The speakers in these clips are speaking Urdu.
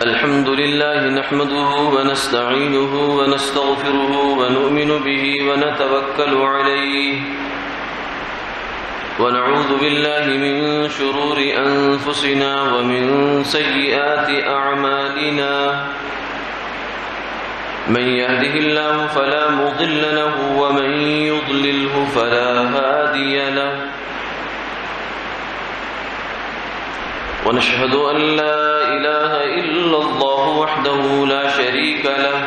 الحمد لله نحمده ونستعينه ونستغفره ونؤمن به ونتوكل عليه ونعوذ بالله من شرور أنفسنا ومن سيئات أعمالنا من يهده الله فلا مضل له ومن يضلله فلا هادي له ونشهد أن لا إله إلا الله وحده لا شريك له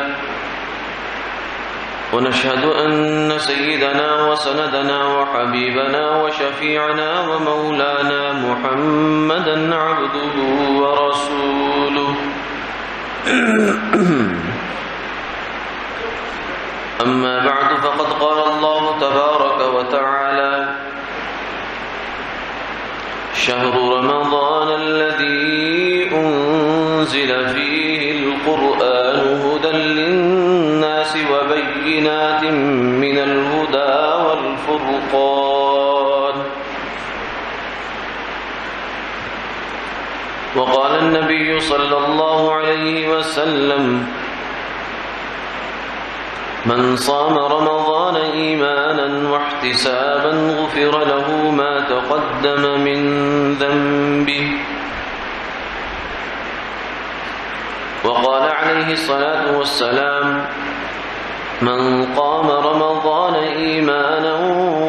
ونشهد أن سيدنا وسندنا وحبيبنا وشفيعنا ومولانا محمدا عبده ورسوله أما بعد فقد قال الله تبارك وتعالى شهر رمضان الذي أنزل فيه القرآن هدى للناس وبينات من الهدى والفرقان وقال النبي صلى الله عليه وسلم من صام رمضان إيمانا واحتسابا غفر له ما تقدم من ذنبه وقال عليه الصلاة والسلام من قام رمضان إيمانا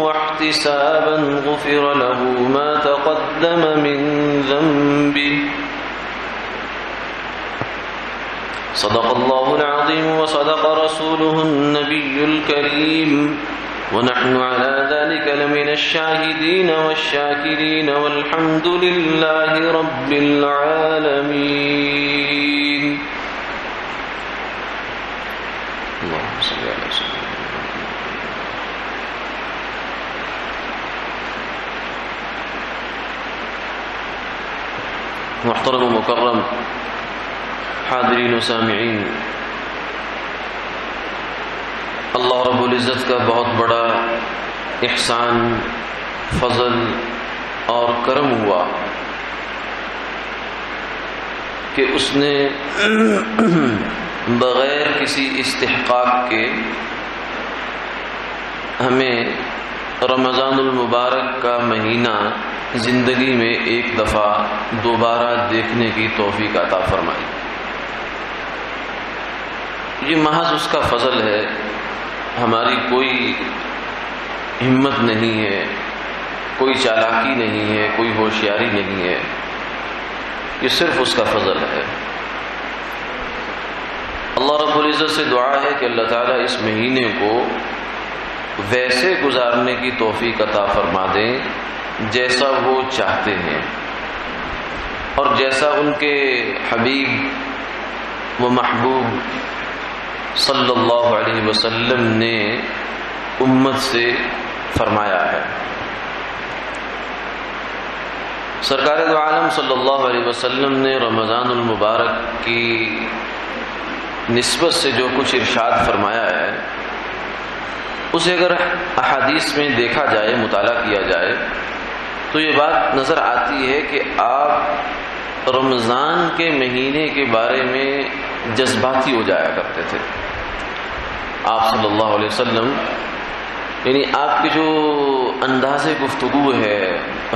واحتسابا غفر له ما تقدم من ذنبه صدق الله العظيم وصدق رسوله النبي الكريم ونحن على ذلك لمن الشاهدين والشاكرين والحمد لله رب العالمين اللهم صل على سيدنا محترم و مکرم حاضرین و سامعین، اللہ رب العزت کا بہت بڑا احسان، فضل اور کرم ہوا کہ اس نے بغیر کسی استحقاق کے ہمیں رمضان المبارک کا مہینہ زندگی میں ایک دفعہ دوبارہ دیکھنے کی توفیق عطا فرمائی۔ یہ محض اس کا فضل ہے، ہماری کوئی ہمت نہیں ہے، کوئی چالاکی نہیں ہے، کوئی ہوشیاری نہیں ہے، یہ صرف اس کا فضل ہے۔ اللہ رب العزت سے دعا ہے کہ اللہ تعالیٰ اس مہینے کو ویسے گزارنے کی توفیق عطا فرما دیں جیسا وہ چاہتے ہیں، اور جیسا ان کے حبیب و محبوب صلی اللہ علیہ وسلم نے امت سے فرمایا ہے۔ سرکار دو عالم صلی اللہ علیہ وسلم نے رمضان المبارک کی نسبت سے جو کچھ ارشاد فرمایا ہے، اسے اگر احادیث میں دیکھا جائے، مطالعہ کیا جائے، تو یہ بات نظر آتی ہے کہ آپ رمضان کے مہینے کے بارے میں جذباتی ہو جایا کرتے تھے۔ آپ صلی اللہ علیہ وسلم، یعنی آپ کی جو انداز گفتگو ہے،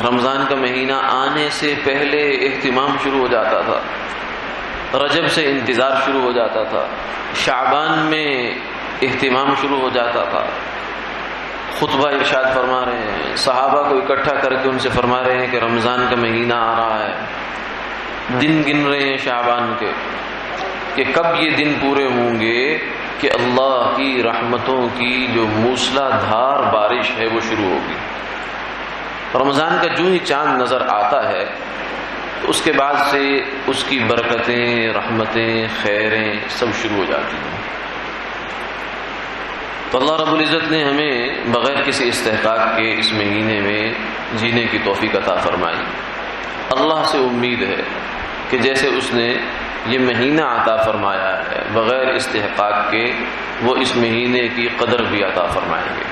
رمضان کا مہینہ آنے سے پہلے اہتمام شروع ہو جاتا تھا، رجب سے انتظار شروع ہو جاتا تھا، شعبان میں اہتمام شروع ہو جاتا تھا، خطبہ ارشاد فرما رہے ہیں، صحابہ کو اکٹھا کر کے ان سے فرما رہے ہیں کہ رمضان کا مہینہ آ رہا ہے، دن گن رہے ہیں شعبان کے کہ کب یہ دن پورے ہوں گے کہ اللہ کی رحمتوں کی جو موسلا دھار بارش ہے وہ شروع ہوگی۔ رمضان کا جو ہی چاند نظر آتا ہے تو اس کے بعد سے اس کی برکتیں، رحمتیں، خیریں سب شروع ہو جاتی ہیں۔ تو اللہ رب العزت نے ہمیں بغیر کسی استحقاق کے اس مہینے میں جینے کی توفیق عطا فرمائی۔ اللہ سے امید ہے کہ جیسے اس نے یہ مہینہ عطا فرمایا ہے بغیر استحقاق کے، وہ اس مہینے کی قدر بھی عطا فرمائیں گے۔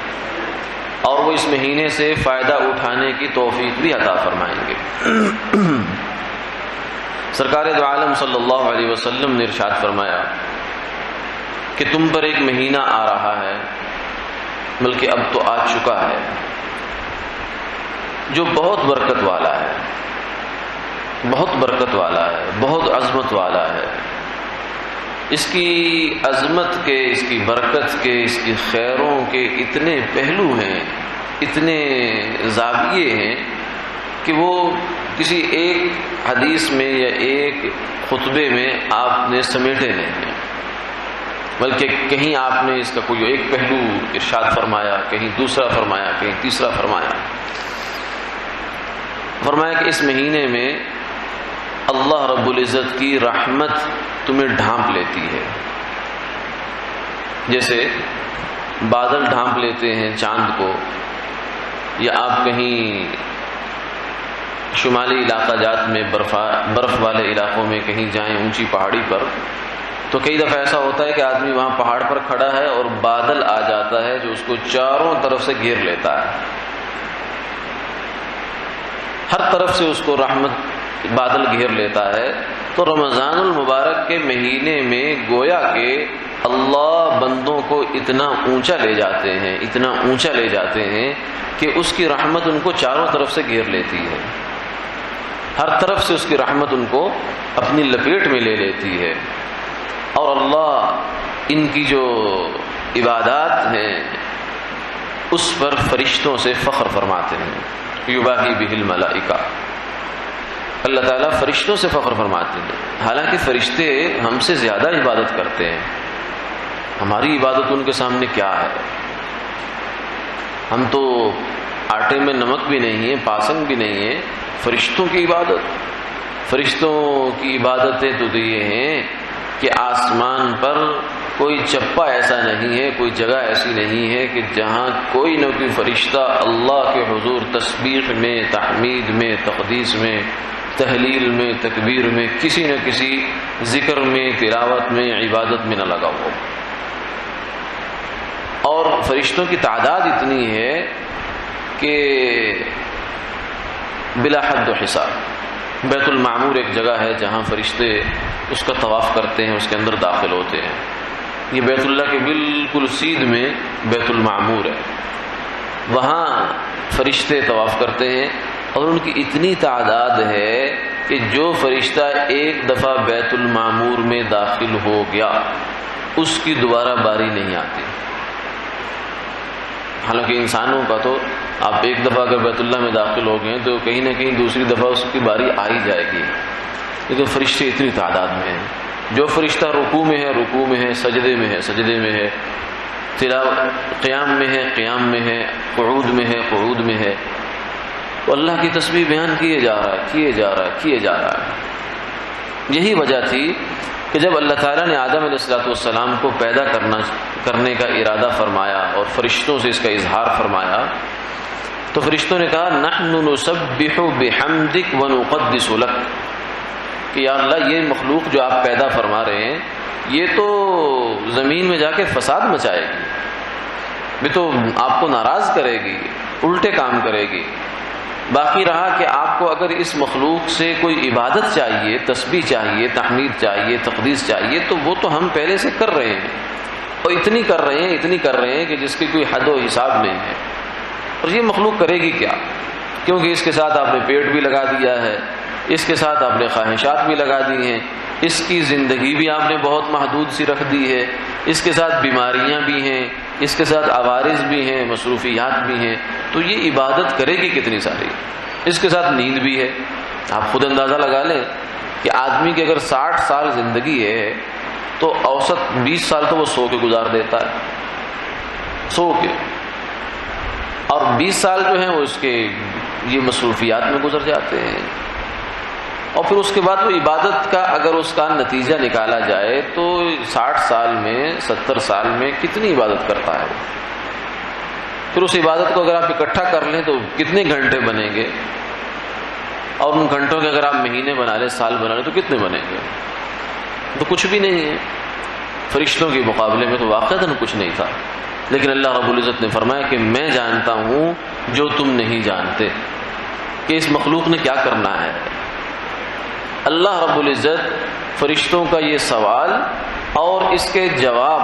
اور وہ اس مہینے سے فائدہ اٹھانے کی توفیق بھی عطا فرمائیں گے۔ سرکار دو عالم صلی اللہ علیہ وسلم نے ارشاد فرمایا کہ تم پر ایک مہینہ آ رہا ہے، بلکہ اب تو آ چکا ہے، جو بہت برکت والا ہے، بہت برکت والا ہے، بہت عظمت والا ہے۔ اس کی عظمت کے، اس کی برکت کے، اس کی خیروں کے اتنے پہلو ہیں، اتنے زاویے ہیں کہ وہ کسی ایک حدیث میں یا ایک خطبے میں آپ نے سمیٹے نہیں ہیں، بلکہ کہیں آپ نے اس کا کوئی ایک پہلو ارشاد فرمایا، کہیں دوسرا فرمایا، کہیں تیسرا فرمایا۔ فرمایا کہ اس مہینے میں اللہ رب العزت کی رحمت تمہیں ڈھانپ لیتی ہے، جیسے بادل ڈھانپ لیتے ہیں چاند کو، یا آپ کہیں شمالی علاقہ جات میں برف والے علاقوں میں کہیں جائیں اونچی پہاڑی پر، تو کئی دفعہ ایسا ہوتا ہے کہ آدمی وہاں پہاڑ پر کھڑا ہے اور بادل آ جاتا ہے جو اس کو چاروں طرف سے گھیر لیتا ہے، ہر طرف سے اس کو رحمت بادل گھیر لیتا ہے۔ تو رمضان المبارک کے مہینے میں گویا کہ اللہ بندوں کو اتنا اونچا لے جاتے ہیں، اتنا اونچا لے جاتے ہیں کہ اس کی رحمت ان کو چاروں طرف سے گھیر لیتی ہے، ہر طرف سے اس کی رحمت ان کو اپنی لپیٹ میں لے لیتی ہے، اور اللہ ان کی جو عبادات ہیں اس پر فرشتوں سے فخر فرماتے ہیں۔ یباہی بہ الملائکہ، اللہ تعالیٰ فرشتوں سے فخر فرماتے ہیں، حالانکہ فرشتے ہم سے زیادہ عبادت کرتے ہیں، ہماری عبادت ان کے سامنے کیا ہے؟ ہم تو آٹے میں نمک بھی نہیں ہے، پاسنگ بھی نہیں ہے، فرشتوں کی عبادت، فرشتوں کی عبادتیں تو یہ ہیں کہ آسمان پر کوئی چپا ایسا نہیں ہے، کوئی جگہ ایسی نہیں ہے کہ جہاں کوئی نہ کوئی فرشتہ اللہ کے حضور تسبیح میں، تحمید میں، تقدیس میں، تحلیل میں، تکبیر میں، کسی نہ کسی ذکر میں، تلاوت میں، عبادت میں نہ لگا ہو۔ اور فرشتوں کی تعداد اتنی ہے کہ بلا حد و حساب۔ بیت المعمور ایک جگہ ہے جہاں فرشتے اس کا طواف کرتے ہیں، اس کے اندر داخل ہوتے ہیں۔ یہ بیت اللہ کے بالکل سیدھ میں بیت المعمور ہے، وہاں فرشتے طواف کرتے ہیں، اور ان کی اتنی تعداد ہے کہ جو فرشتہ ایک دفعہ بیت المعمور میں داخل ہو گیا اس کی دوبارہ باری نہیں آتی۔ حالانکہ انسانوں کا تو آپ ایک دفعہ اگر بیت اللہ میں داخل ہو گئے تو کہیں نہ کہیں دوسری دفعہ اس کی باری آ ہی جائے گی، لیکن فرشتے اتنی تعداد میں ہیں۔ جو فرشتہ رکوع میں ہے رکوع میں ہے، سجدے میں ہے سجدے میں ہے، قیام میں ہے قیام میں ہے، قعود میں ہے قعود میں ہے، تو اللہ کی تسبیح بیان کیے جا رہا ہے، کیے جا رہا ہے، کیے جا رہا ہے۔ یہی وجہ تھی کہ جب اللہ تعالیٰ نے آدم علیہ السلام کو پیدا کرنے کا ارادہ فرمایا اور فرشتوں سے اس کا اظہار فرمایا، تو فرشتوں نے کہا نحن نسبح بحمدک ونقدس لک، کہ یا اللہ یہ مخلوق جو آپ پیدا فرما رہے ہیں یہ تو زمین میں جا کے فساد مچائے گی، یہ تو آپ کو ناراض کرے گی، الٹے کام کرے گی۔ باقی رہا کہ آپ کو اگر اس مخلوق سے کوئی عبادت چاہیے، تسبیح چاہیے، تحمید چاہیے، تقدیس چاہیے، تو وہ تو ہم پہلے سے کر رہے ہیں، اور اتنی کر رہے ہیں، اتنی کر رہے ہیں کہ جس کی کوئی حد و حساب نہیں ہے۔ اور یہ مخلوق کرے گی کیا؟ کیونکہ اس کے ساتھ آپ نے پیٹ بھی لگا دیا ہے، اس کے ساتھ آپ نے خواہشات بھی لگا دی ہیں، اس کی زندگی بھی آپ نے بہت محدود سی رکھ دی ہے، اس کے ساتھ بیماریاں بھی ہیں، اس کے ساتھ عوارض بھی ہیں، مصروفیات بھی ہیں، تو یہ عبادت کرے گی کتنی ساری؟ اس کے ساتھ نیند بھی ہے۔ آپ خود اندازہ لگا لیں کہ آدمی کی اگر 60 سال زندگی ہے تو اوسط 20 سال تو وہ سو کے گزار دیتا ہے، سو کے، اور 20 سال جو ہیں وہ اس کے یہ مصروفیات میں گزر جاتے ہیں۔ اور پھر اس کے بعد وہ عبادت کا اگر اس کا نتیجہ نکالا جائے تو 60 سال میں 70 سال میں کتنی عبادت کرتا ہے وہ؟ پھر اس عبادت کو اگر آپ اکٹھا کر لیں تو کتنے گھنٹے بنیں گے، اور ان گھنٹوں کے اگر آپ مہینے بنا لیں، سال بنا لیں، تو کتنے بنیں گے؟ تو کچھ بھی نہیں ہے۔ فرشتوں کے مقابلے میں تو واقعتاً کچھ نہیں تھا۔ لیکن اللہ رب العزت نے فرمایا کہ میں جانتا ہوں جو تم نہیں جانتے کہ اس مخلوق نے کیا کرنا ہے۔ اللہ رب العزت فرشتوں کا یہ سوال اور اس کے جواب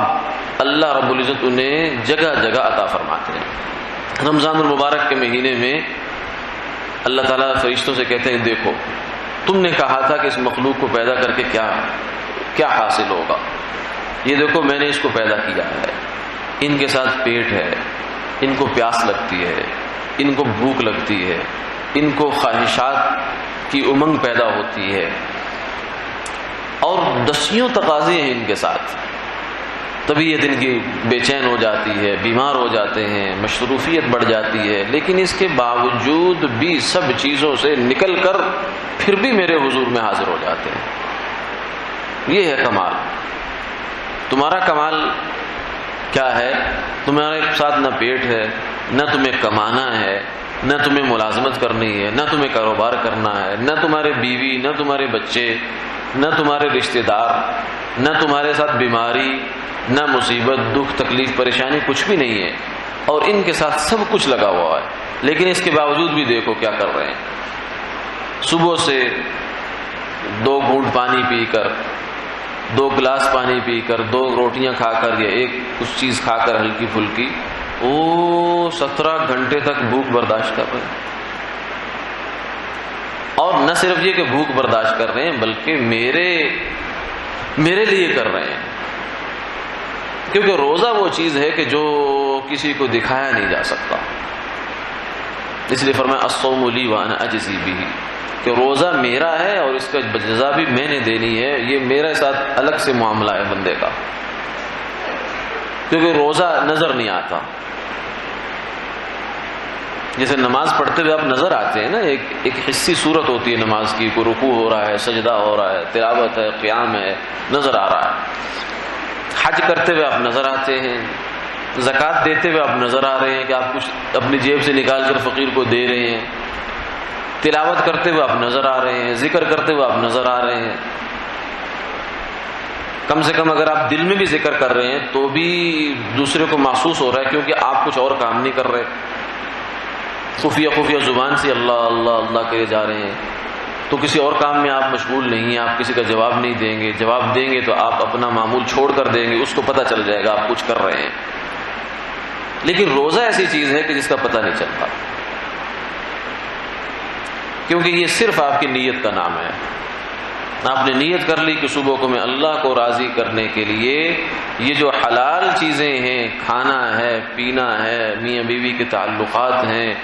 اللہ رب العزت انہیں جگہ جگہ عطا فرماتے ہیں۔ رمضان المبارک کے مہینے میں اللہ تعالیٰ فرشتوں سے کہتے ہیں دیکھو تم نے کہا تھا کہ اس مخلوق کو پیدا کر کے کیا حاصل ہوگا، یہ دیکھو میں نے اس کو پیدا کیا ہے، ان کے ساتھ پیٹ ہے، ان کو پیاس لگتی ہے، ان کو بھوک لگتی ہے، ان کو خواہشات کی امنگ پیدا ہوتی ہے اور دسیوں تقاضے ہیں ان کے ساتھ، طبیعت ان کی بے چین ہو جاتی ہے، بیمار ہو جاتے ہیں، مصروفیت بڑھ جاتی ہے، لیکن اس کے باوجود بھی سب چیزوں سے نکل کر پھر بھی میرے حضور میں حاضر ہو جاتے ہیں۔ یہ ہے کمال۔ تمہارا کمال کیا ہے؟ تمہارے ساتھ نہ پیٹ ہے، نہ تمہیں کمانا ہے، نہ تمہیں ملازمت کرنی ہے، نہ تمہیں کاروبار کرنا ہے، نہ تمہارے بیوی، نہ تمہارے بچے، نہ تمہارے رشتہ دار، نہ تمہارے ساتھ بیماری، نہ مصیبت، دکھ، تکلیف، پریشانی، کچھ بھی نہیں ہے، اور ان کے ساتھ سب کچھ لگا ہوا ہے، لیکن اس کے باوجود بھی دیکھو کیا کر رہے ہیں۔ صبح سے 2 گھونٹ پانی پی کر، 2 گلاس پانی پی کر، 2 روٹیاں کھا کر یا ایک کچھ چیز کھا کر ہلکی پھلکی 17 گھنٹے تک بھوک برداشت کر رہے ہیں، اور نہ صرف یہ کہ بھوک برداشت کر رہے ہیں بلکہ میرے لیے کر رہے ہیں، کیونکہ روزہ وہ چیز ہے کہ جو کسی کو دکھایا نہیں جا سکتا، اس لیے فرمایا الصوم لی وانا اجزی بہ، کہ روزہ میرا ہے اور اس کا جزا بھی میں نے دینی ہے، یہ میرے ساتھ الگ سے معاملہ ہے بندے کا، کیونکہ روزہ نظر نہیں آتا۔ جیسے نماز پڑھتے ہوئے آپ نظر آتے ہیں نا، ایک حصی صورت ہوتی ہے نماز کی، کوئی رکوع ہو رہا ہے، سجدہ ہو رہا ہے، تلاوت ہے، قیام ہے، نظر آ رہا ہے۔ حج کرتے ہوئے آپ نظر آتے ہیں، زکوٰۃ دیتے ہوئے آپ نظر آ رہے ہیں کہ آپ کچھ اپنی جیب سے نکال کر فقیر کو دے رہے ہیں، تلاوت کرتے ہوئے آپ نظر آ رہے ہیں، ذکر کرتے ہوئے آپ نظر آ رہے ہیں، کم سے کم اگر آپ دل میں بھی ذکر کر رہے ہیں تو بھی دوسرے کو محسوس ہو رہا ہے، کیونکہ آپ کچھ اور کام نہیں کر رہے، خفیہ زبان سے اللہ اللہ اللہ کہے جا رہے ہیں، تو کسی اور کام میں آپ مشغول نہیں ہیں، آپ کسی کا جواب نہیں دیں گے، جواب دیں گے تو آپ اپنا معمول چھوڑ کر دیں گے، اس کو پتہ چل جائے گا آپ کچھ کر رہے ہیں۔ لیکن روزہ ایسی چیز ہے کہ جس کا پتہ نہیں چلتا، کیونکہ یہ صرف آپ کی نیت کا نام ہے۔ آپ نے نیت کر لی کہ صبح کو میں اللہ کو راضی کرنے کے لیے یہ جو حلال چیزیں ہیں، کھانا ہے، پینا ہے، میاں بیوی کے تعلقات ہیں،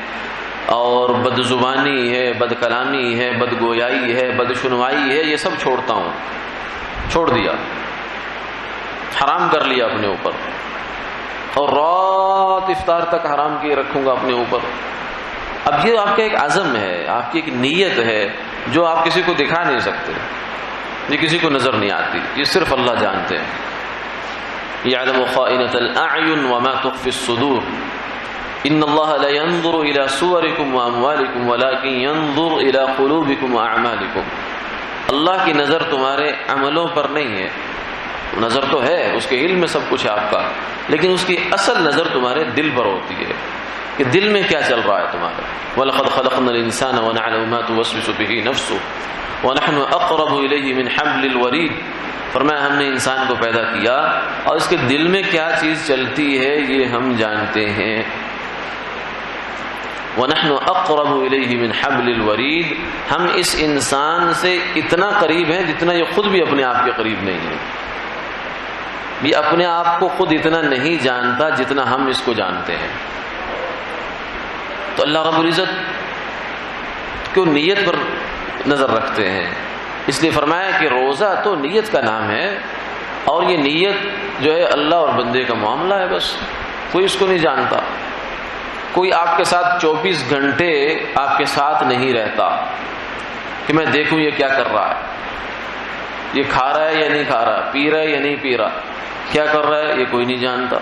اور بد زبانی ہے، بد کلامی ہے، بد گویائی ہے، بد شنوائی ہے، یہ سب چھوڑتا ہوں، چھوڑ دیا، حرام کر لیا اپنے اوپر، اور رات افطار تک حرام کیے رکھوں گا اپنے اوپر۔ اب یہ آپ کا ایک عزم ہے، آپ کی ایک نیت ہے جو آپ کسی کو دکھا نہیں سکتے، یہ کسی کو نظر نہیں آتی، یہ صرف اللہ جانتے ہیں۔ یعلم خائنۃ الاعین وما تخفی الصدور ان اللہ لا ينظر الى صورکم واموالکم ولکن ينظر الى قلوبکم واعمالکم۔ اللہ کی نظر تمہارے عملوں پر نہیں ہے، نظر تو ہے، اس کے علم میں سب کچھ ہے آپ کا، لیکن اس کی اصل نظر تمہارے دل پر ہوتی ہے کہ دل میں کیا چل رہا ہے تمہارا۔ وَلَقَدْ خَلَقْنَا الْإِنسَانَ وَنَعْلَمُ مَا تُوَسْوِسُ بِهِ نَفْسُهُ وَنَحْنُ أَقْرَبُ إِلَيْهِ مِنْ حَبْلِ الْوَرِيدِ، فرمایا ہم نے انسان کو پیدا کیا اور اس کے دل میں کیا چیز چلتی ہے یہ ہم جانتے ہیں۔ وَنَحْنُ أَقْرَبُ إِلَيْهِ مِنْ حَبْلِ الْوَرِيدِ، ہم اس انسان سے اتنا قریب ہیں جتنا یہ خود بھی اپنے آپ کے قریب نہیں ہے، یہ اپنے آپ کو خود اتنا نہیں جانتا جتنا ہم اس کو جانتے ہیں۔ تو اللہ رب العزت کو نیت پر نظر رکھتے ہیں، اس لیے فرمایا کہ روزہ تو نیت کا نام ہے، اور یہ نیت جو ہے اللہ اور بندے کا معاملہ ہے، بس کوئی اس کو نہیں جانتا۔ کوئی آپ کے ساتھ 24 گھنٹے آپ کے ساتھ نہیں رہتا کہ میں دیکھوں یہ کیا کر رہا ہے، یہ کھا رہا ہے یا نہیں کھا رہا، پی رہا ہے یا نہیں پی رہا، کیا کر رہا ہے، یہ کوئی نہیں جانتا۔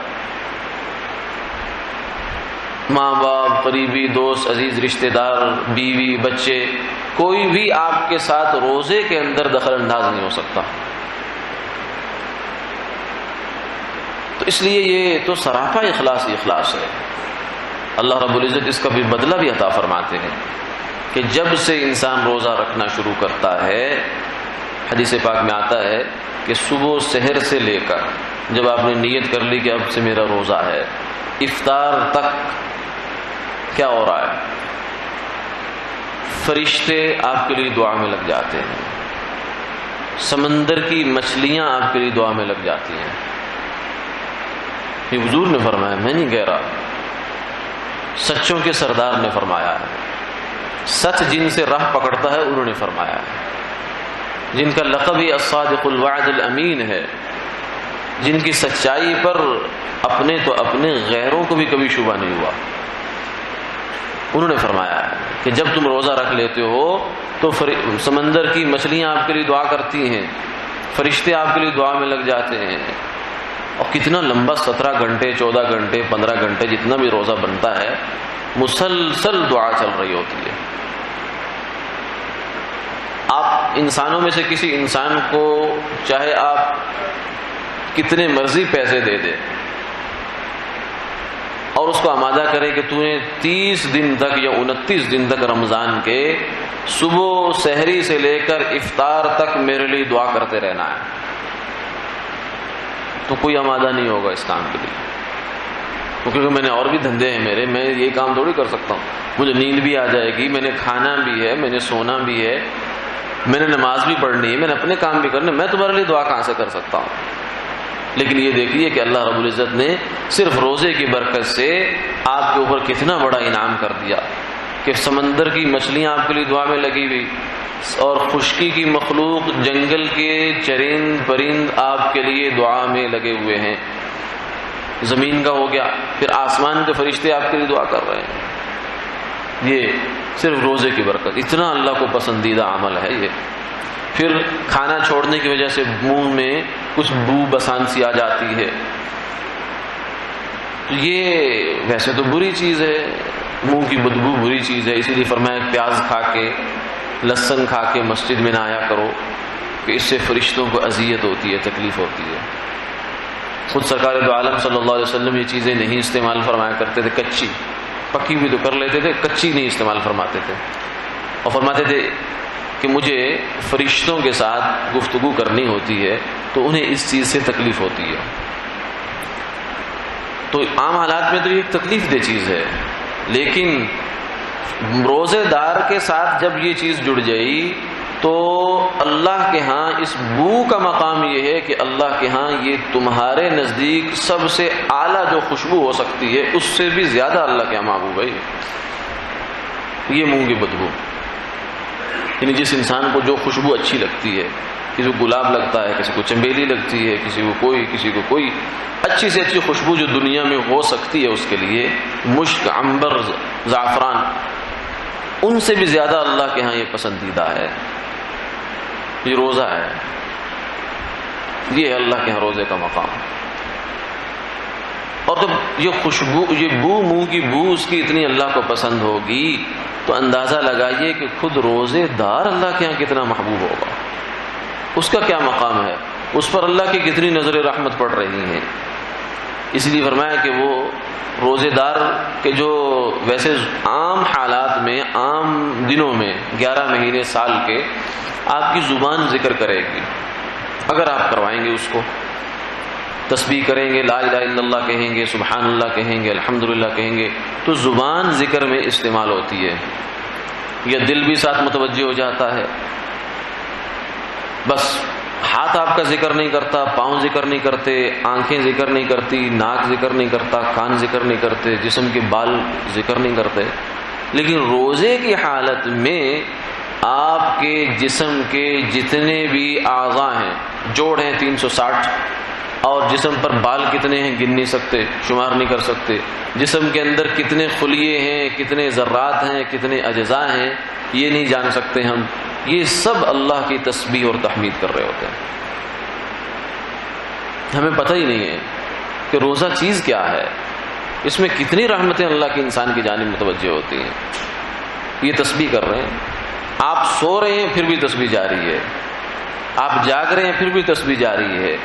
ماں باپ، قریبی دوست، عزیز رشتہ دار، بیوی، بچے، کوئی بھی آپ کے ساتھ روزے کے اندر دخل انداز نہیں ہو سکتا۔ تو تو اس لیے یہ تو سراپا اخلاص ہی اخلاص ہے. اللہ رب العزت اس کا بھی بدلہ بھی عطا فرماتے ہیں کہ جب سے انسان روزہ رکھنا شروع کرتا ہے، حدیث پاک میں آتا ہے کہ صبح سحر سے لے کر جب آپ نے نیت کر لی کہ اب سے میرا روزہ ہے، افطار تک کیا ہو رہا ہے؟ فرشتے آپ کے لیے دعا میں لگ جاتے ہیں، سمندر کی مچھلیاں آپ کے لیے دعا میں لگ جاتی ہیں. یہ حضور نے فرمایا، میں نہیں کہہ رہا، سچوں کے سردار نے فرمایا ہے. سچ جن سے راہ پکڑتا ہے انہوں نے فرمایا ہے، جن کا لقب ہی الصادق الوعد الامین ہے، جن کی سچائی پر اپنے تو اپنے غیروں کو بھی کبھی شبہ نہیں ہوا، انہوں نے فرمایا ہے کہ جب تم روزہ رکھ لیتے ہو تو سمندر کی مچھلیاں آپ کے لیے دعا کرتی ہیں، فرشتے آپ کے لیے دعا میں لگ جاتے ہیں. اور کتنا لمبا 17 گھنٹے 14 گھنٹے 15 گھنٹے جتنا بھی روزہ بنتا ہے، مسلسل دعا چل رہی ہوتی ہے. آپ انسانوں میں سے کسی انسان کو چاہے آپ کتنے مرضی پیسے دے دیں اور اس کو آمادہ کرے کہ تو نے 30 دن تک یا 29 دن تک رمضان کے صبح سحری سے لے کر افطار تک میرے لیے دعا کرتے رہنا ہے، تو کوئی آمادہ نہیں ہوگا اس کام کے لیے. کیونکہ میں نے اور بھی دھندے ہیں میرے، میں یہ کام تھوڑی کر سکتا ہوں. مجھے نیند بھی آ جائے گی، میں نے کھانا بھی ہے، میں نے سونا بھی ہے، میں نے نماز بھی پڑھنی ہے، میں نے اپنے کام بھی کرنے، میں تمہارے لیے دعا کہاں سے کر سکتا ہوں؟ لیکن یہ دیکھیے کہ اللہ رب العزت نے صرف روزے کی برکت سے آپ کے اوپر کتنا بڑا انعام کر دیا کہ سمندر کی مچھلیاں آپ کے لیے دعا میں لگی ہوئی، اور خشکی کی مخلوق، جنگل کے چرند پرند آپ کے لیے دعا میں لگے ہوئے ہیں. زمین کا ہو گیا، پھر آسمان کے فرشتے آپ کے لیے دعا کر رہے ہیں. یہ صرف روزے کی برکت، اتنا اللہ کو پسندیدہ عمل ہے یہ. پھر کھانا چھوڑنے کی وجہ سے منہ میں کچھ بو بسان سی آ جاتی ہے، تو یہ ویسے تو بری چیز ہے، منہ کی بدبو بری چیز ہے، اسی لیے فرمایا پیاز کھا کے لہسن کھا کے مسجد میں نہ آیا کرو کہ اس سے فرشتوں کو اذیت ہوتی ہے، تکلیف ہوتی ہے. خود سرکار دو عالم صلی اللہ علیہ وسلم یہ چیزیں نہیں استعمال فرمایا کرتے تھے، کچی، پکی بھی تو کر لیتے تھے، کچی نہیں استعمال فرماتے تھے. اور فرماتے تھے کہ مجھے فرشتوں کے ساتھ گفتگو کرنی ہوتی ہے تو انہیں اس چیز سے تکلیف ہوتی ہے. تو عام حالات میں تو یہ ایک تکلیف دہ چیز ہے، لیکن روزے دار کے ساتھ جب یہ چیز جڑ جائی تو اللہ کے ہاں اس بو کا مقام یہ ہے کہ اللہ کے ہاں یہ تمہارے نزدیک سب سے اعلیٰ جو خوشبو ہو سکتی ہے اس سے بھی زیادہ اللہ کے ہاں محبوب ہے. یہ منہ کی بدبو، یعنی جس انسان کو جو خوشبو اچھی لگتی ہے، کسی کو گلاب لگتا ہے، کسی کو چنبیلی لگتی ہے، کسی کو کوئی اچھی سے اچھی خوشبو جو دنیا میں ہو سکتی ہے اس کے لیے، مشک، عنبر، زعفران، ان سے بھی زیادہ اللہ کے ہاں یہ پسندیدہ ہے. یہ روزہ ہے، یہ ہے اللہ کے ہاں روزے کا مقام. اور جب یہ خوشبو، یہ بو، منہ کی بو اس کی اتنی اللہ کو پسند ہوگی تو اندازہ لگائیے کہ خود روزے دار اللہ کے ہاں کتنا محبوب ہوگا، اس کا کیا مقام ہے، اس پر اللہ کی کتنی نظر رحمت پڑ رہی ہیں. اس لیے فرمایا کہ وہ روزے دار کے جو ویسے عام حالات میں، عام دنوں میں 11 مہینے سال کے آپ کی زبان ذکر کرے گی، اگر آپ کروائیں گے اس کو، تسبیح کریں گے، لا الہ الا اللہ کہیں گے، سبحان اللہ کہیں گے، الحمدللہ کہیں گے، تو زبان ذکر میں استعمال ہوتی ہے، یا دل بھی ساتھ متوجہ ہو جاتا ہے. بس ہاتھ آپ کا ذکر نہیں کرتا، پاؤں ذکر نہیں کرتے، آنکھیں ذکر نہیں کرتی، ناک ذکر نہیں کرتا، کان ذکر نہیں کرتے، جسم کے بال ذکر نہیں کرتے. لیکن روزے کی حالت میں آپ کے جسم کے جتنے بھی اعضاء ہیں، جوڑ ہیں 360، اور جسم پر بال کتنے ہیں گن نہیں سکتے، شمار نہیں کر سکتے، جسم کے اندر کتنے خلیے ہیں، کتنے ذرات ہیں، کتنے اجزاء ہیں، یہ نہیں جان سکتے ہم. یہ سب اللہ کی تسبیح اور تحمید کر رہے ہوتے ہیں. ہمیں پتہ ہی نہیں ہے کہ روزہ چیز کیا ہے، اس میں کتنی رحمتیں اللہ کی انسان کی جانب متوجہ ہوتی ہیں. یہ تسبیح کر رہے ہیں، آپ سو رہے ہیں پھر بھی تسبیح جاری ہے، آپ جاگ رہے ہیں پھر بھی تسبیح جاری ہے،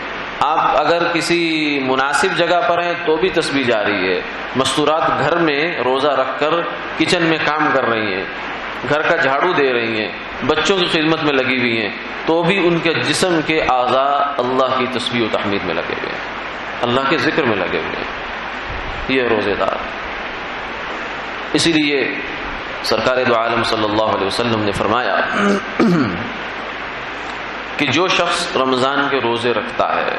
آپ اگر کسی مناسب جگہ پر ہیں تو بھی تسبیح جاری ہے. مستورات گھر میں روزہ رکھ کر کچن میں کام کر رہی ہیں، گھر کا جھاڑو دے رہی ہیں، بچوں کی خدمت میں لگی ہوئی ہیں، تو بھی ان کے جسم کے اعضاء اللہ کی تسبیح و تحمید میں لگے ہوئے ہیں، اللہ کے ذکر میں لگے ہوئے ہیں. یہ روزے دار. اسی لیے سرکار دو عالم صلی اللہ علیہ وسلم نے فرمایا کہ جو شخص رمضان کے روزے رکھتا ہے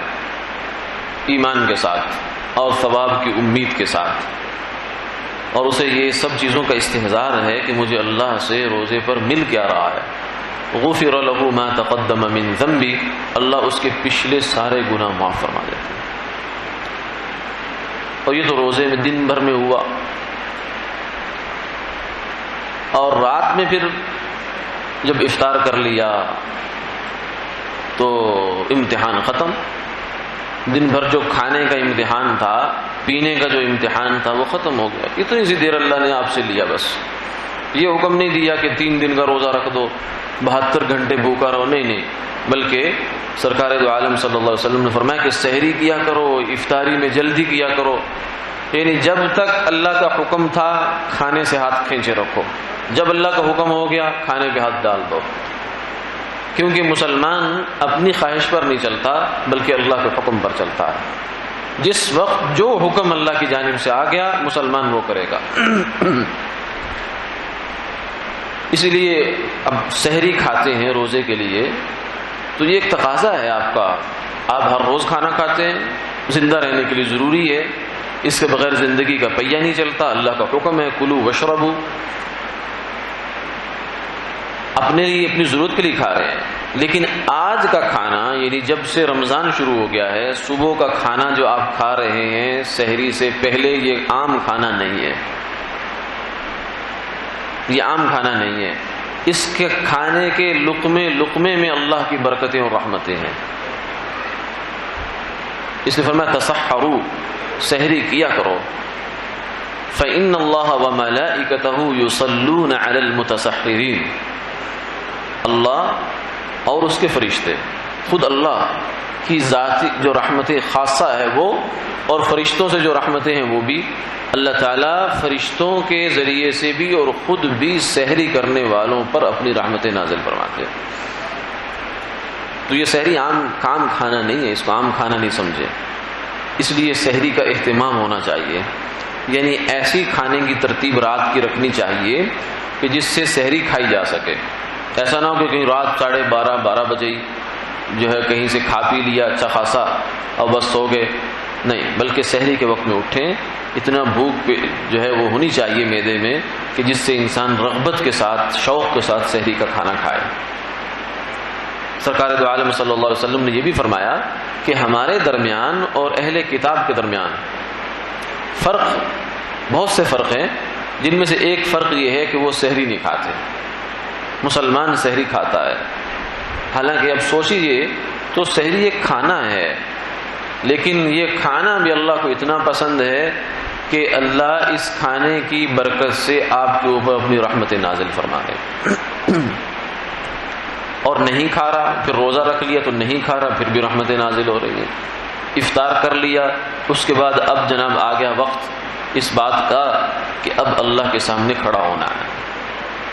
ایمان کے ساتھ اور ثواب کی امید کے ساتھ، اور اسے یہ سب چیزوں کا استحضار ہے کہ مجھے اللہ سے روزے پر مل کیا رہا ہے، غفر له ما تقدم من ذنبی، اللہ اس کے پچھلے سارے گناہ معاف فرما دیتے ہیں. اور یہ تو روزے میں دن بھر میں ہوا، اور رات میں پھر جب افطار کر لیا تو امتحان ختم. دن بھر جو کھانے کا امتحان تھا، پینے کا جو امتحان تھا، وہ ختم ہو گیا. اتنی سی دیر اللہ نے آپ سے لیا. بس یہ حکم نہیں دیا کہ 3 دن کا روزہ رکھ دو، 72 گھنٹے بھوکا رہو، نہیں، بلکہ سرکار دو عالم صلی اللہ علیہ وسلم نے فرمایا کہ سحری کیا کرو، افطاری میں جلدی کیا کرو. یعنی جب تک اللہ کا حکم تھا کھانے سے ہاتھ کھینچے رکھو، جب اللہ کا حکم ہو گیا کھانے پہ ہاتھ ڈال دو. کیونکہ مسلمان اپنی خواہش پر نہیں چلتا بلکہ اللہ کے حکم پر چلتا ہے. جس وقت جو حکم اللہ کی جانب سے آ گیا مسلمان وہ کرے گا. اسی لیے اب سحری کھاتے ہیں روزے کے لیے تو یہ ایک تقاضا ہے آپ کا. آپ ہر روز کھانا کھاتے ہیں، زندہ رہنے کے لیے ضروری ہے، اس کے بغیر زندگی کا پہیہ نہیں چلتا. اللہ کا حکم ہے کلو وشربو، اپنے لیے اپنی ضرورت کے لیے کھا رہے ہیں. لیکن آج کا کھانا، یعنی جب سے رمضان شروع ہو گیا ہے، صبح کا کھانا جو آپ کھا رہے ہیں سحری سے پہلے، یہ عام کھانا نہیں ہے، یہ عام کھانا نہیں ہے. اس کے کھانے کے لقمے میں اللہ کی برکتیں اور رحمتیں ہیں. اس نے فرمایا تسحروا، سحری کیا کرو. فإن اللہ وملائکتہ یصلون علی المتسحرین، اللہ اور اس کے فرشتے، خود اللہ کی ذاتی جو رحمت خاصہ ہے وہ، اور فرشتوں سے جو رحمتیں ہیں وہ بھی، اللہ تعالیٰ فرشتوں کے ذریعے سے بھی اور خود بھی سحری کرنے والوں پر اپنی رحمتیں نازل فرماتے ہیں. تو یہ سحری عام کھانا نہیں ہے، اس کو عام کھانا نہیں سمجھے. اس لیے سحری کا اہتمام ہونا چاہیے. یعنی ایسی کھانے کی ترتیب رات کی رکھنی چاہیے کہ جس سے سحری کھائی جا سکے. ایسا نہ ہو کہ کہیں رات 12:30 بجے جو ہے کہیں سے کھا پی لیا اچھا خاصا اور بس سو گئے، نہیں، بلکہ سحری کے وقت میں اٹھیں. اتنا بھوک جو ہے وہ ہونی چاہیے معدے میں کہ جس سے انسان رغبت کے ساتھ، شوق کے ساتھ سحری کا کھانا کھائے. سرکار دو عالم صلی اللہ علیہ وسلم نے یہ بھی فرمایا کہ ہمارے درمیان اور اہل کتاب کے درمیان بہت سے فرق ہیں، جن میں سے ایک فرق یہ ہے کہ وہ سحری نہیں کھاتے. مسلمان سحری کھاتا ہے. حالانکہ اب سوچیے تو سحری ایک کھانا ہے، لیکن یہ کھانا بھی اللہ کو اتنا پسند ہے کہ اللہ اس کھانے کی برکت سے آپ کے اوپر اپنی رحمت نازل فرما دے. اور نہیں کھا رہا، پھر روزہ رکھ لیا تو نہیں کھا رہا، پھر بھی رحمت نازل ہو رہی ہے. افطار کر لیا، اس کے بعد اب جناب آ گیا وقت اس بات کا کہ اب اللہ کے سامنے کھڑا ہونا ہے.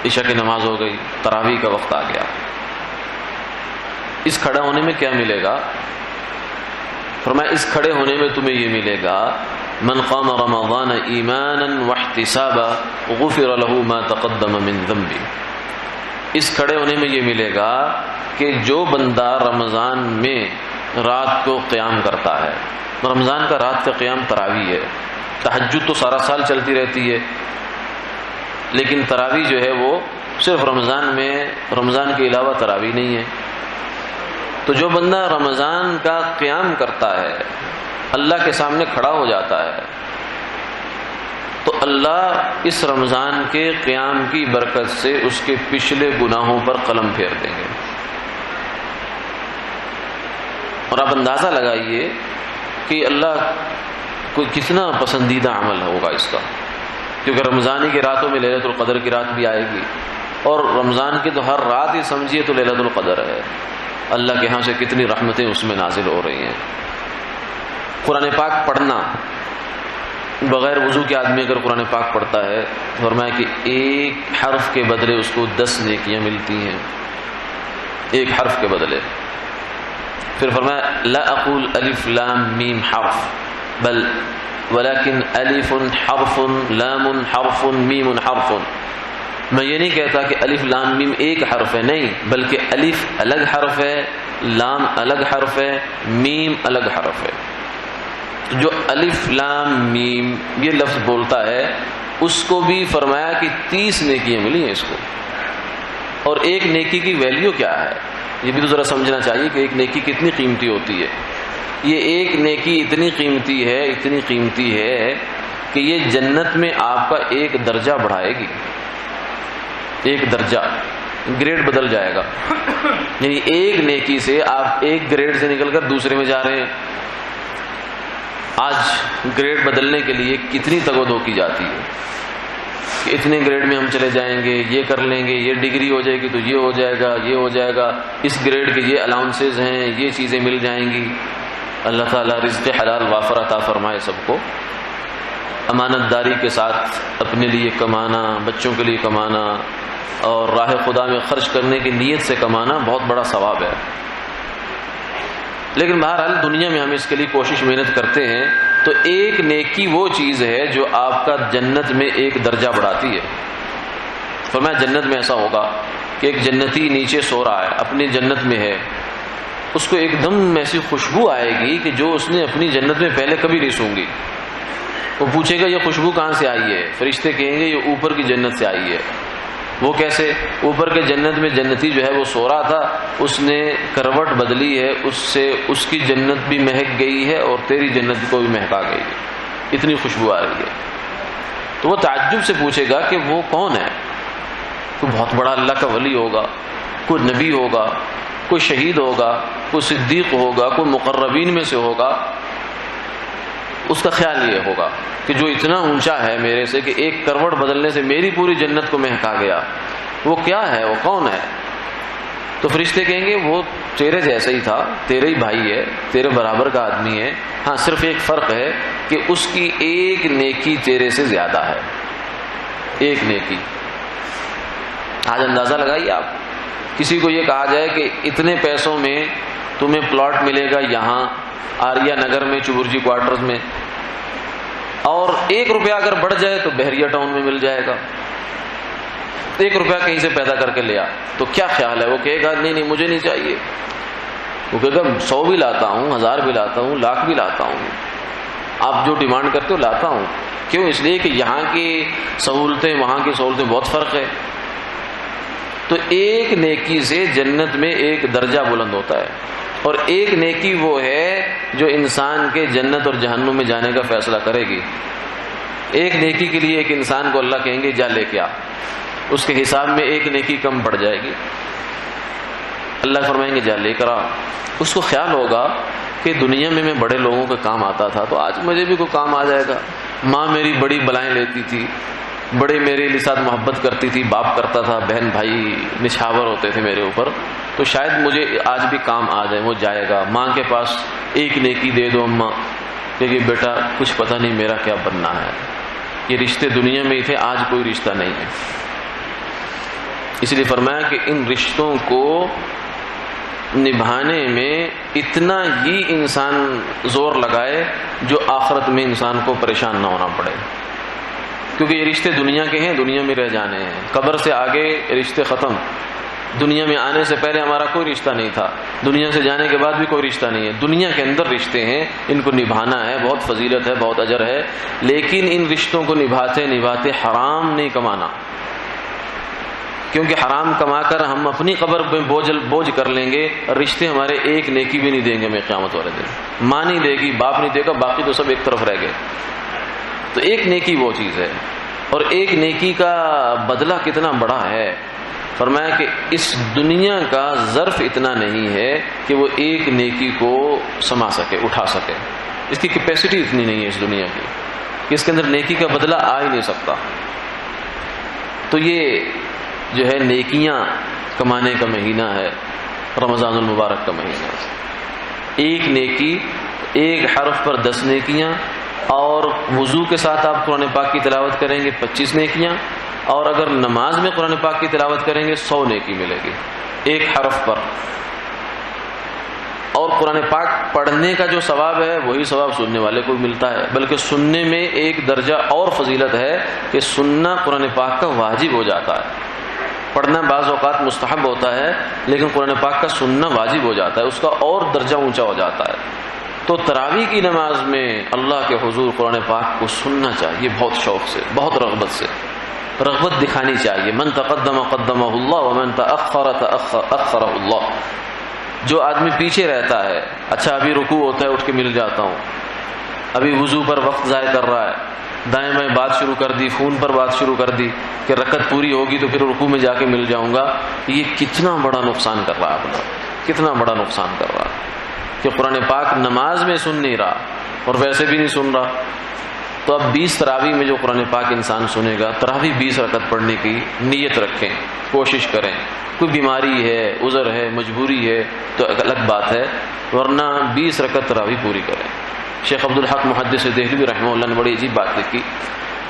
عشاء کی نماز ہو گئی، تراویح کا وقت آ گیا. اس کھڑا ہونے میں کیا ملے گا؟ فرمایا اس کھڑے ہونے میں تمہیں یہ ملے گا، من قام رمضان ایمانا واحتسابا غفر له ما تقدم من ذنبه. اس کھڑے ہونے میں یہ ملے گا کہ جو بندہ رمضان میں رات کو قیام کرتا ہے. رمضان کا رات کا قیام تراویح ہے. تہجد تو سارا سال چلتی رہتی ہے، لیکن تراویح جو ہے وہ صرف رمضان میں، رمضان کے علاوہ تراویح نہیں ہے. تو جو بندہ رمضان کا قیام کرتا ہے، اللہ کے سامنے کھڑا ہو جاتا ہے، تو اللہ اس رمضان کے قیام کی برکت سے اس کے پچھلے گناہوں پر قلم پھیر دیں گے. اور آپ اندازہ لگائیے کہ اللہ کو کتنا پسندیدہ عمل ہوگا اس کا، کیونکہ رمضان ہی کی راتوں میں لیلۃ القدر کی رات بھی آئے گی، اور رمضان کی تو ہر رات ہی سمجھیے تو لیلۃ القدر ہے. اللہ کے ہاں سے کتنی رحمتیں اس میں نازل ہو رہی ہیں. قرآن پاک پڑھنا، بغیر وضو کے آدمی اگر قرآن پاک پڑھتا ہے تو فرمایا کہ ایک حرف کے بدلے اس کو 10 نیکیاں ملتی ہیں، ایک حرف کے بدلے۔ پھر فرمایا لا اقول الف لام میم حرف بل ولكن الف حرف لام حرف میم حرف، میں یہ نہیں کہتا کہ الف لام میم ایک حرف ہے، نہیں، بلکہ الف الگ حرف ہے، لام الگ حرف ہے، میم الگ حرف ہے۔ جو الف لام میم یہ لفظ بولتا ہے اس کو بھی فرمایا کہ 30 نیکیاں ملی ہیں اس کو۔ اور ایک نیکی کی ویلیو کیا ہے یہ بھی تو ذرا سمجھنا چاہیے کہ ایک نیکی کتنی قیمتی ہوتی ہے۔ یہ ایک نیکی اتنی قیمتی ہے، اتنی قیمتی ہے کہ یہ جنت میں آپ کا ایک درجہ بڑھائے گی، ایک درجہ، گریڈ بدل جائے گا۔ یعنی ایک نیکی سے آپ ایک گریڈ سے نکل کر دوسرے میں جا رہے ہیں۔ آج گریڈ بدلنے کے لیے کتنی تگ و دو کی جاتی ہے کہ اتنے گریڈ میں ہم چلے جائیں گے، یہ کر لیں گے، یہ ڈگری ہو جائے گی تو یہ ہو جائے گا، یہ ہو جائے گا، اس گریڈ کے یہ الاؤنسز ہیں، یہ چیزیں مل جائیں گی۔ اللہ تعالیٰ رزق حلال وافر عطا فرمائے سب کو۔ امانت داری کے ساتھ اپنے لیے کمانا، بچوں کے لیے کمانا اور راہ خدا میں خرچ کرنے کی نیت سے کمانا بہت بڑا ثواب ہے۔ لیکن بہرحال دنیا میں ہم اس کے لیے کوشش محنت کرتے ہیں تو ایک نیکی وہ چیز ہے جو آپ کا جنت میں ایک درجہ بڑھاتی ہے۔ فرمایا جنت میں ایسا ہوگا کہ ایک جنتی نیچے سو رہا ہے، اپنی جنت میں ہے، اس کو ایک دم ایسی خوشبو آئے گی کہ جو اس نے اپنی جنت میں پہلے کبھی نہیں سونگی۔ وہ پوچھے گا یہ خوشبو کہاں سے آئی ہے؟ فرشتے کہیں گے یہ اوپر کی جنت سے آئی ہے۔ وہ کیسے؟ اوپر کے جنت میں جنتی جو ہے وہ سو رہا تھا، اس نے کروٹ بدلی ہے، اس سے اس کی جنت بھی مہک گئی ہے اور تیری جنت کو بھی مہکا گئی ہے، اتنی خوشبو آ رہی ہے۔ تو وہ تعجب سے پوچھے گا کہ وہ کون ہے؟ کوئی بہت بڑا اللہ کا ولی ہوگا، کوئی نبی ہوگا، کوئی شہید ہوگا، کوئی صدیق ہوگا، کوئی مقربین میں سے ہوگا۔ اس کا خیال یہ ہوگا کہ جو اتنا اونچا ہے میرے سے کہ ایک کروٹ بدلنے سے میری پوری جنت کو مہکا گیا، وہ کیا ہے، وہ کون ہے؟ تو فرشتے کہیں گے وہ تیرے جیسا ہی تھا، تیرے ہی بھائی ہے، تیرے برابر کا آدمی ہے، ہاں صرف ایک فرق ہے کہ اس کی ایک نیکی تیرے سے زیادہ ہے، ایک نیکی۔ آج اندازہ لگائیے آپ، کسی کو یہ کہا جائے کہ اتنے پیسوں میں تمہیں پلاٹ ملے گا یہاں آریہ نگر میں، چبرجی کوارٹرز میں، اور 1 روپیہ اگر بڑھ جائے تو بحریہ ٹاؤن میں مل جائے گا۔ 1 روپیہ کہیں سے پیدا کر کے لیا تو کیا خیال ہے؟ وہ کہے گا نہیں نہیں مجھے نہیں چاہیے۔ وہ کہے گا 100 بھی لاتا ہوں، 1000 بھی لاتا ہوں، لاکھ بھی لاتا ہوں، آپ جو ڈیمانڈ کرتے ہو لاتا ہوں۔ کیوں؟ اس لیے کہ یہاں کی سہولتیں وہاں کی سہولتیں بہت فرق ہے۔ تو ایک نیکی سے جنت میں ایک درجہ بلند ہوتا ہے، اور ایک نیکی وہ ہے جو انسان کے جنت اور جہنم میں جانے کا فیصلہ کرے گی۔ ایک نیکی کے لیے ایک انسان کو اللہ کہیں گے جا لے کے آ، اس کے حساب میں ایک نیکی کم پڑ جائے گی، اللہ فرمائیں گے جا لے کر آ۔ اس کو خیال ہوگا کہ دنیا میں بڑے لوگوں کے کام آتا تھا تو آج مجھے بھی کوئی کام آ جائے گا۔ ماں میری بڑی بلائیں لیتی تھی، بڑے میرے لیے ساتھ محبت کرتی تھی، باپ کرتا تھا، بہن بھائی نچھاور ہوتے تھے میرے اوپر، تو شاید مجھے آج بھی کام آ جائے۔ وہ جائے گا، ماں کے پاس ایک نیکی دے دو اماں، کہ بیٹا کچھ پتہ نہیں میرا کیا بننا ہے، یہ رشتے دنیا میں ہی تھے، آج کوئی رشتہ نہیں ہے۔ اس لیے فرمایا کہ ان رشتوں کو نبھانے میں اتنا ہی انسان زور لگائے جو آخرت میں انسان کو پریشان نہ ہونا پڑے، کیونکہ یہ رشتے دنیا کے ہیں، دنیا میں رہ جانے ہیں، قبر سے آگے رشتے ختم۔ دنیا میں آنے سے پہلے ہمارا کوئی رشتہ نہیں تھا، دنیا سے جانے کے بعد بھی کوئی رشتہ نہیں ہے۔ دنیا کے اندر رشتے ہیں، ان کو نبھانا ہے، بہت فضیلت ہے، بہت اجر ہے، لیکن ان رشتوں کو نبھاتے نبھاتے حرام نہیں کمانا، کیونکہ حرام کما کر ہم اپنی قبر میں بوجھ کر لیں گے، رشتے ہمارے ایک نیکی بھی نہیں دیں گے ہمیں قیامت والے دن۔ ماں نہیں دے گی، باپ نہیں دے گا، باقی تو سب ایک طرف رہ گئے۔ تو ایک نیکی وہ چیز ہے، اور ایک نیکی کا بدلہ کتنا بڑا ہے۔ فرمایا کہ اس دنیا کا ظرف اتنا نہیں ہے کہ وہ ایک نیکی کو سما سکے، اٹھا سکے، اس کی کیپیسٹی اتنی نہیں ہے اس دنیا کی کہ اس کے اندر نیکی کا بدلہ آ ہی نہیں سکتا۔ تو یہ جو ہے نیکیاں کمانے کا مہینہ ہے، رمضان المبارک کا مہینہ ہے۔ ایک نیکی ایک حرف پر 10 نیکیاں، اور وضو کے ساتھ آپ قرآن پاک کی تلاوت کریں گے 25 نیکیاں، اور اگر نماز میں قرآن پاک کی تلاوت کریں گے 100 نیکی ملے گی ایک حرف پر۔ اور قرآن پاک پڑھنے کا جو ثواب ہے وہی ثواب سننے والے کو ملتا ہے، بلکہ سننے میں ایک درجہ اور فضیلت ہے کہ سننا قرآن پاک کا واجب ہو جاتا ہے۔ پڑھنا بعض اوقات مستحب ہوتا ہے، لیکن قرآن پاک کا سننا واجب ہو جاتا ہے، اس کا اور درجہ اونچا ہو جاتا ہے۔ تو تراویح کی نماز میں اللہ کے حضور قرآن پاک کو سننا چاہیے، بہت شوق سے، بہت رغبت سے، رغبت دکھانی چاہیے۔ من تقدم قدمہ اللہ ومن تأخر أخرہ اللہ۔ جو آدمی پیچھے رہتا ہے، اچھا ابھی رکوع ہوتا ہے اٹھ کے مل جاتا ہوں، ابھی وضو پر وقت ضائع کر رہا ہے، دائیں بائیں بات شروع کر دی، فون پر بات شروع کر دی کہ رکعت پوری ہوگی تو پھر رکوع میں جا کے مل جاؤں گا، یہ کتنا بڑا نقصان کر رہا ہے اپنا، کتنا بڑا نقصان کر رہا ہے کہ قرآن پاک نماز میں سن نہیں رہا اور ویسے بھی نہیں سن رہا۔ تو اب 20 تراویح میں جو قرآن پاک انسان سنے گا، تراویح 20 رکعت پڑھنے کی نیت رکھیں، کوشش کریں۔ کوئی بیماری ہے، عذر ہے، مجبوری ہے تو ایک الگ بات ہے، ورنہ 20 رکعت تراویح پوری کریں۔ شیخ عبدالحق محدث دہلوی رحمہ اللہ نے بڑی عجیب بات لکھی،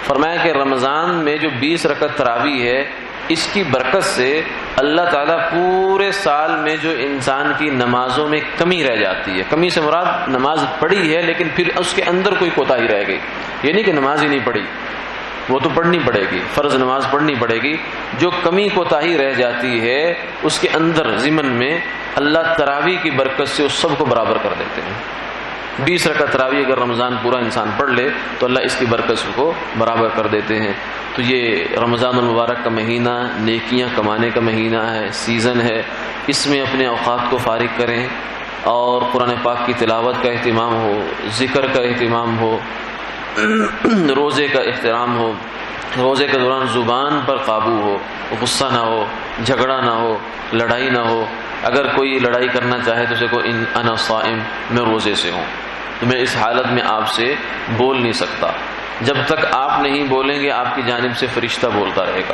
فرمایا کہ رمضان میں جو 20 رکعت تراویح ہے، اس کی برکت سے اللہ تعالیٰ پورے سال میں جو انسان کی نمازوں میں کمی رہ جاتی ہے، کمی سے مراد نماز پڑھی ہے لیکن پھر اس کے اندر کوئی کوتاہی رہ گئی، یہ نہیں کہ نماز ہی نہیں پڑھی، وہ تو پڑھنی پڑے گی، فرض نماز پڑھنی پڑے گی، جو کمی کوتاہی رہ جاتی ہے اس کے اندر ضمن میں اللہ تراویح کی برکت سے اس سب کو برابر کر دیتے ہیں۔ 20 رکعت تراویح اگر رمضان پورا انسان پڑھ لے تو اللہ اس کی برکت کو برابر کر دیتے ہیں۔ تو یہ رمضان المبارک کا مہینہ نیکیاں کمانے کا مہینہ ہے، سیزن ہے، اس میں اپنے اوقات کو فارغ کریں اور قرآن پاک کی تلاوت کا اہتمام ہو، ذکر کا اہتمام ہو، روزے کا احترام ہو، روزے کے دوران زبان پر قابو ہو، غصہ نہ ہو، جھگڑا نہ ہو، لڑائی نہ ہو۔ اگر کوئی لڑائی کرنا چاہے تو اسے کو انا صائم، میں روزے سے ہوں، تو میں اس حالت میں آپ سے بول نہیں سکتا۔ جب تک آپ نہیں بولیں گے آپ کی جانب سے فرشتہ بولتا رہے گا،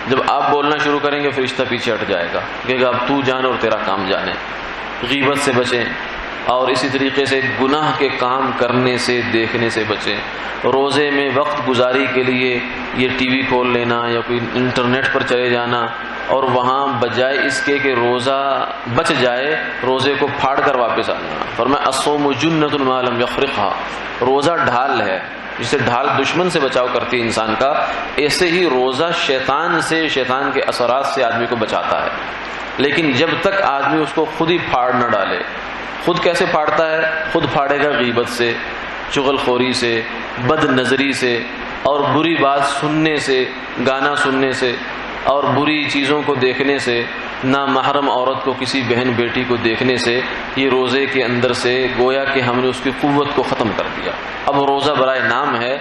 جب آپ بولنا شروع کریں گے فرشتہ پیچھے ہٹ جائے گا، کہے گا اب تو جان اور تیرا کام جانے۔ غیبت سے بچیں، اور اسی طریقے سے گناہ کے کام کرنے سے دیکھنے سے بچیں۔ روزے میں وقت گزاری کے لیے یہ ٹی وی کھول لینا یا کوئی انٹرنیٹ پر چلے جانا، اور وہاں بجائے اس کے کہ روزہ بچ جائے روزے کو پھاڑ کر واپس آ جانا۔ فرمایا الصوم جنۃ ما لم یخرقها، روزہ ڈھال ہے، جسے ڈھال دشمن سے بچاؤ کرتی ہے انسان کا، ایسے ہی روزہ شیطان سے، شیطان کے اثرات سے آدمی کو بچاتا ہے۔ لیکن جب تک آدمی اس کو خود ہی پھاڑ نہ ڈالے، خود کیسے پھاڑتا ہے؟ خود پھاڑے گا غیبت سے، چغل خوری سے، بد نظری سے، اور بری بات سننے سے، گانا سننے سے، اور بری چیزوں کو دیکھنے سے، نامحرم عورت کو، کسی بہن بیٹی کو دیکھنے سے، یہ روزے کے اندر سے گویا کہ ہم نے اس کی قوت کو ختم کر دیا۔ اب روزہ برائے نام ہے،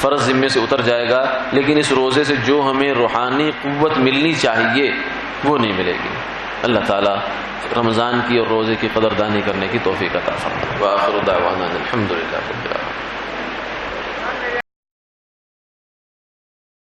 فرض ذمے سے اتر جائے گا، لیکن اس روزے سے جو ہمیں روحانی قوت ملنی چاہیے وہ نہیں ملے گی۔ اللہ تعالیٰ رمضان کی اور روزے کی قدردانی کرنے کی توفیق عطا فرمائے۔ وآخر دعوانا الحمد للہ رب العالمین۔